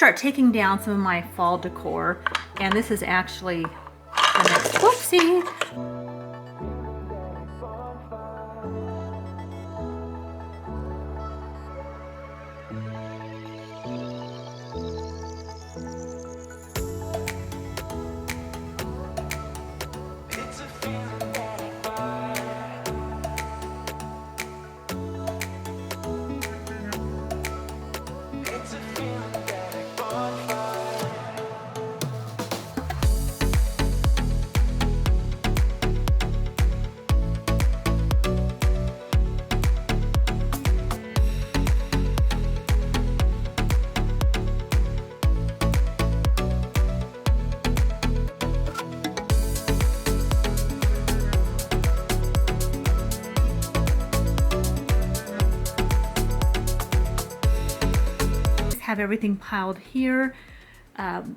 start taking down some of my fall decor, and this is actually the next, whoopsie. Have everything piled here,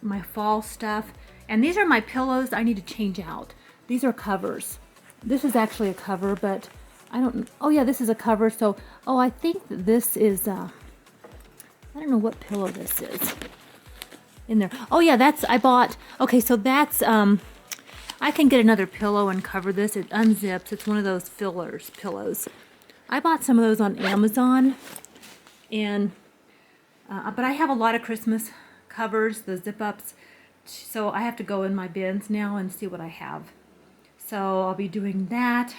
my fall stuff, and these are my pillows I need to change out. These are covers. This is actually a cover, but I don't, oh yeah, this is a cover. So, oh, I think that this is, I don't know what pillow this is in there. Oh yeah, that's, I bought, okay, so that's, I can get another pillow and cover this. It unzips. It's one of those fillers pillows. I bought some of those on Amazon, and but I have a lot of Christmas covers, the zip-ups, so I have to go in my bins now and see what I have. So I'll be doing that,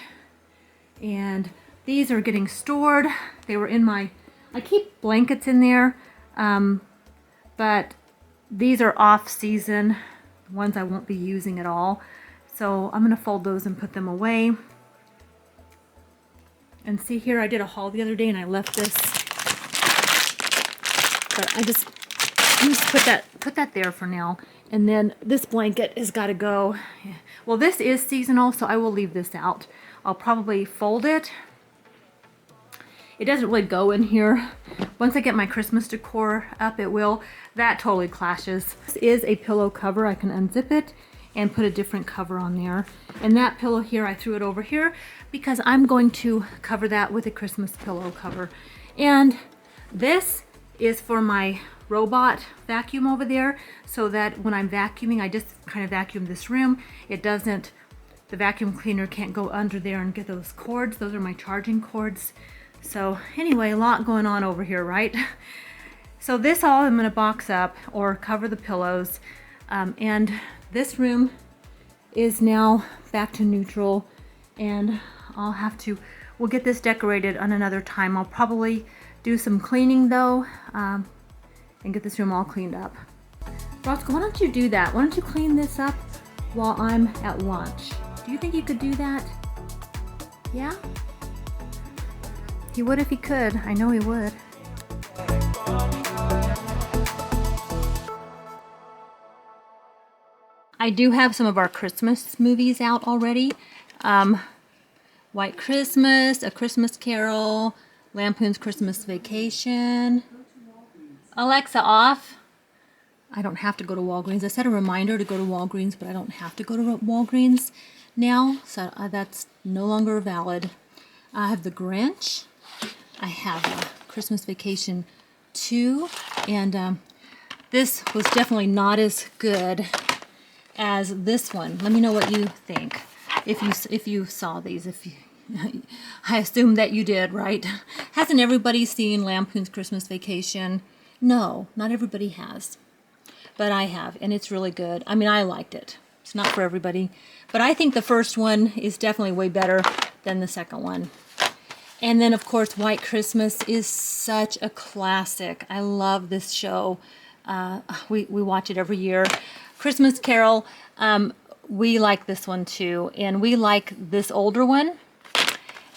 and these are getting stored. They were in my, I keep blankets in there, but these are off-season, ones I won't be using at all. So I'm going to fold those and put them away. And see here, I did a haul the other day and I left this. But I just put that there for now. And then this blanket has got to go. Well, this is seasonal, so I will leave this out. I'll probably fold it. It doesn't really go in here. Once I get my Christmas decor up, it will. That totally clashes. This is a pillow cover. I can unzip it and put a different cover on there. And that pillow here, I threw it over here because I'm going to cover that with a Christmas pillow cover. And this is for my robot vacuum over there, so that when I'm vacuuming, I just kind of vacuum this room. It doesn't, the vacuum cleaner can't go under there and get those cords. Those are my charging cords. So anyway, a lot going on over here, right? So this all I'm going to box up or cover the pillows. And this room is now back to neutral, and I'll have to, we'll get this decorated on another time. I'll probably do some cleaning though, and get this room all cleaned up. Roscoe, why don't you do that? Why don't you clean this up while I'm at lunch? Do you think you could do that? Yeah? He would if he could. I know he would. I do have some of our Christmas movies out already. White Christmas, A Christmas Carol, Lampoon's Christmas Vacation. Alexa, off. I don't have to go to Walgreens. I set a reminder to go to Walgreens, but I don't have to go to Walgreens now, so that's no longer valid. I have The Grinch. I have Christmas Vacation 2, and this was definitely not as good as this one. Let me know what you think if you saw these. I assume that you did, right? Hasn't everybody seen Lampoon's Christmas Vacation? No, not everybody has. But I have, and it's really good. I mean, I liked it. It's not for everybody. But I think the first one is definitely way better than the second one. And then, of course, White Christmas is such a classic. I love this show. We watch it every year. Christmas Carol, we like this one too. And we like this older one.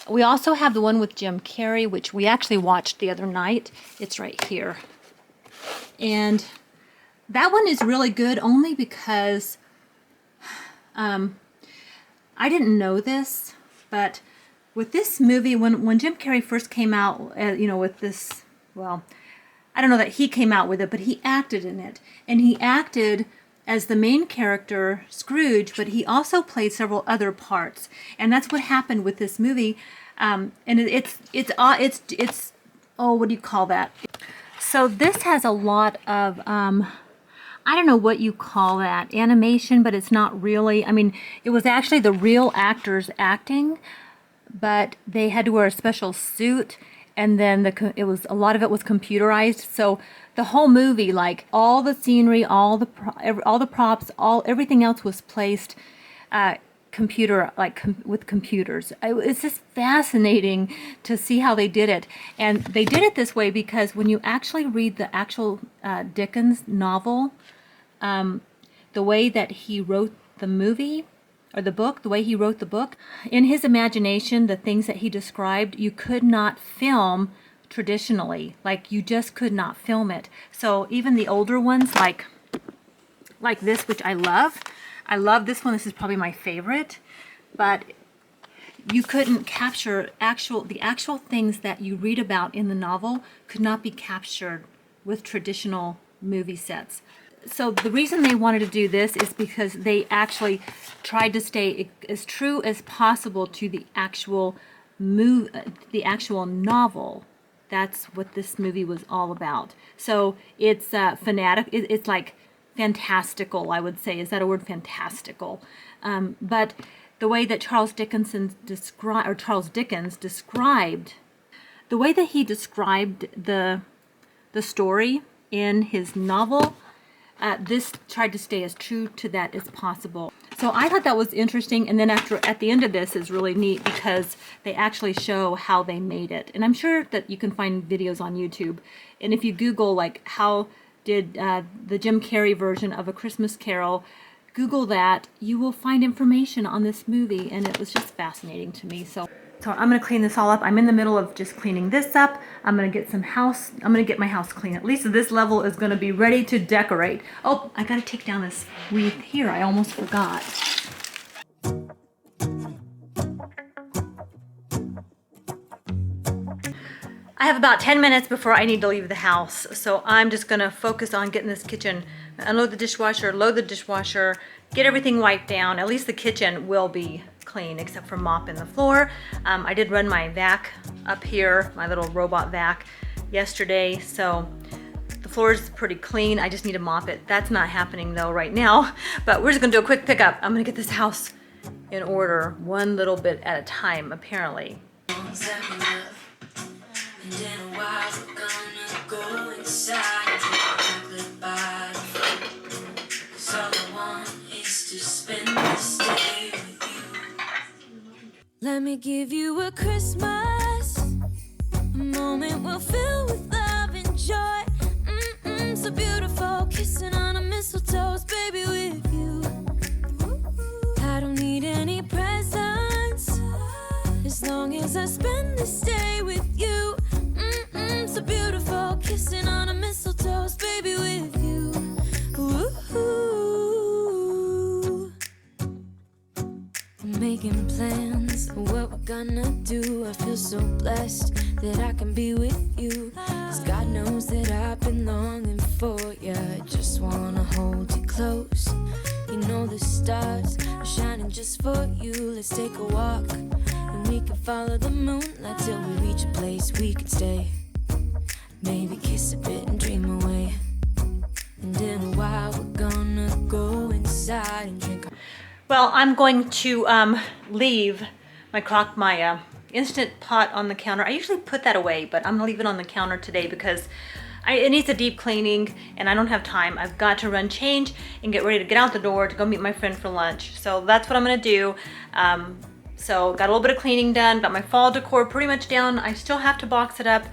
We also have the one with Jim Carrey, which we actually watched the other night. It's right here. And that one is really good only because I didn't know this, but with this movie, when Jim Carrey first came out, with this, well, I don't know that he came out with it, but he acted in it. And he acted as the main character, Scrooge, but he also played several other parts. And that's what happened with this movie. And it's oh, what do you call that? So this has a lot of, I don't know what you call that, animation, but it's not really. I mean, it was actually the real actors acting, but they had to wear a special suit, and then it was a lot of it was computerized. So the whole movie, like all the scenery, all the props, everything else was placed with computers. It's just fascinating to see how they did it. And they did it this way because when you actually read the actual Dickens novel, the way that he wrote the movie or the book, the way he wrote the book, in his imagination, the things that he described, you could not film traditionally. Like, you just could not film it. So even the older ones, like this, which I love this one. This is probably my favorite, but you couldn't capture the actual things that you read about in the novel could not be captured with traditional movie sets. So the reason they wanted to do this is because they actually tried to stay as true as possible to the actual novel. That's what this movie was all about. So it's it's like fantastical, I would say. Is that a word, fantastical? But the way that Charles Dickens described, the way that he described the story in his novel, this tried to stay as true to that as possible. So I thought that was interesting. And then at the end of this is really neat because they actually show how they made it. And I'm sure that you can find videos on YouTube. And if you Google like how did the Jim Carrey version of A Christmas Carol, Google that, you will find information on this movie, and it was just fascinating to me. So I'm going to clean this all up. I'm in the middle of just cleaning this up. I'm going to get my house clean. At least this level is going to be ready to decorate. Oh, I got to take down this wreath here. I almost forgot. I have about 10 minutes before I need to leave the house, so I'm just gonna focus on getting this kitchen, unload the dishwasher, load the dishwasher, get everything wiped down. At least the kitchen will be clean, except for mopping the floor. I did run my vac up here, my little robot vac, yesterday, so the floor is pretty clean. I just need to mop it. That's not happening though right now, but we're just gonna do a quick pickup. I'm gonna get this house in order one little bit at a time, apparently. And in a while we're gonna go inside and take a chocolate bite. 'Cause all I want is to spend this day with you. Let me give you a Christmas, a moment we'll fill with love and joy. So beautiful, kissing on a mistletoe, baby, with you. I don't need any presents, as long as I spend this day with you. So beautiful, kissing on a mistletoe, baby, with you. Ooh. I'm making plans for what we're gonna do. I feel so blessed that I can be with you. 'Cause God knows that I've been longing for you. I just wanna hold you close. You know the stars are shining just for you. Let's take a walk and we can follow the moonlight till we reach a place we could stay. Maybe kiss a bit and dream away. And in a while we're gonna go inside and drink. Well, I'm going to leave my Instant Pot on the counter. I usually put that away, but I'm gonna leave it on the counter today because it needs a deep cleaning and I don't have time. I've got to run change and get ready to get out the door to go meet my friend for lunch. So that's what I'm gonna do. So got a little bit of cleaning done, got my fall decor pretty much down. I still have to box it up.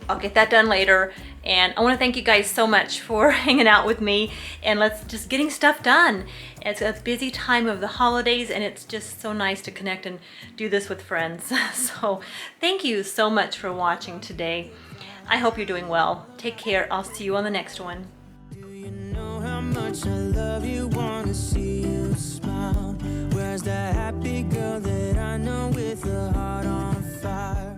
I'll get that done later. And I want to thank you guys so much for hanging out with me and just getting stuff done. It's a busy time of the holidays and it's just so nice to connect and do this with friends. So thank you so much for watching today. I hope you're doing well. Take care. I'll see you on the next one. Do you know how much I love you? Wanna see you smile. Where's the happy girl that I know with a heart on fire?